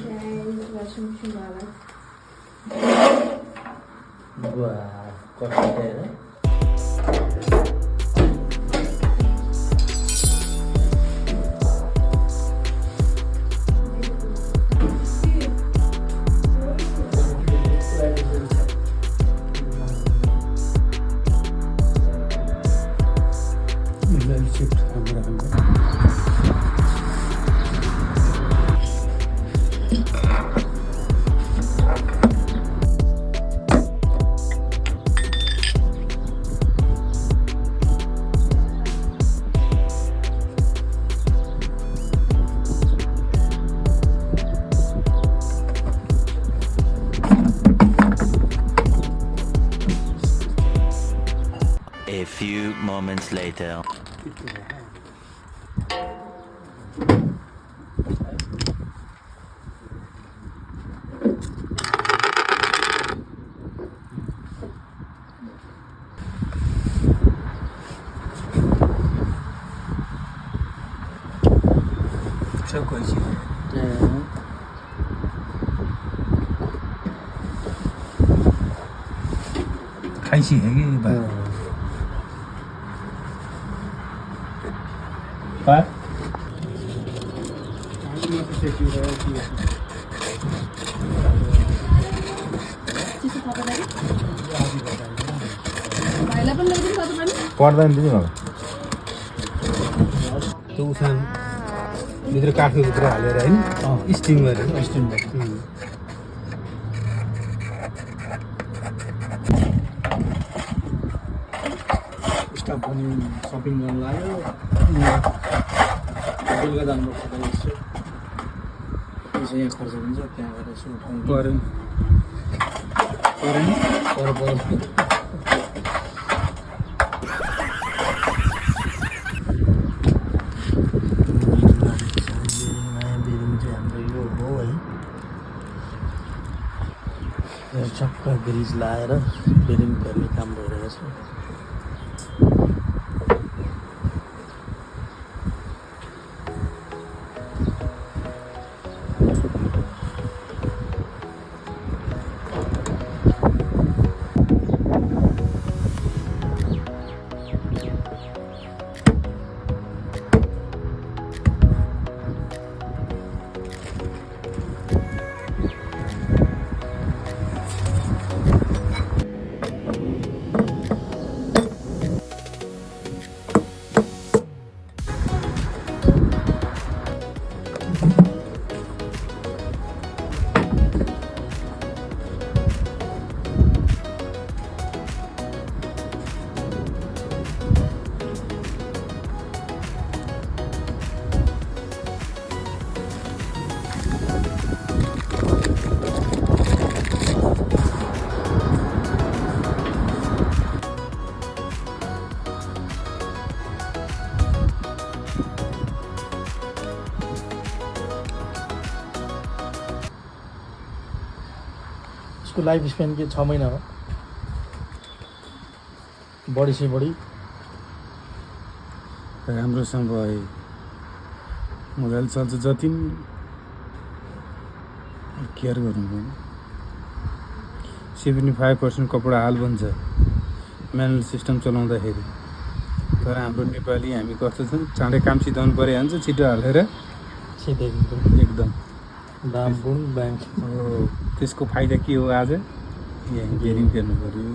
washing machine वाला वाह cost है ना A few moments later. सब कोई चीज़ खाइसी है कि पर पर्दैन दिदी मलाई त्यो उसान भित्र काठको भित्र हालेर होइन स्टिम गरेर स्टिम स्टाफ पनि सपिङ गर्न लाग्यो बेलुका जानुपर्छ त यसो पैसा यहाँ खर्च हुन्छ त्यहाँ गएर यसो पऱ्यो पर चक्का ब्रिज लाएर बेरिङ गर्ने काम भइरहेको छ उसको लाइफ स्पेन के 6 महिना हो बढी से बढी राम्रोसँग भयो मोबाइल चल्छ जति केयर गर्नु 75% कपडा हाल बन्छ म्यानुअल सिस्टम चलाउँदाखेरि तर हाम्रो नेपाली हामी कस्तो छौँ चाँडै काम सिधाउनु पऱ्यो भन्छ छिटो हालेर सिधै एकदम दाम गुण ब्याङ्क हो त्यसको फाइदा के हो आज यहाँ गेरिङ फेर्नु पऱ्यो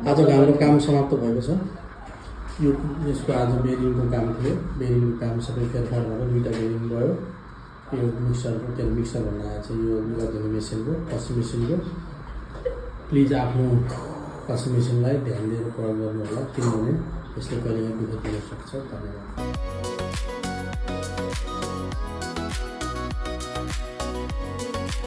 आजको हाम्रो काम समाप्त भएको छ। यो यसको आज बेरिङको काम थियो। बेरिङको काम सबै फेरफार गरेर 2टा बेरिङ भयो। यो मिक्सरको त्यो मिक्सर भन्न आएको छ यो लुगा धुने मेसिनको वासिङ मेसिनको। प्लिज आफ्नो वासिङ मेसिनलाई ध्यान दिएर प्रयोग गर्नु होला किनभने यसले कहिलेकाहीँ दुःख दिन सक्छ। धन्यवाद।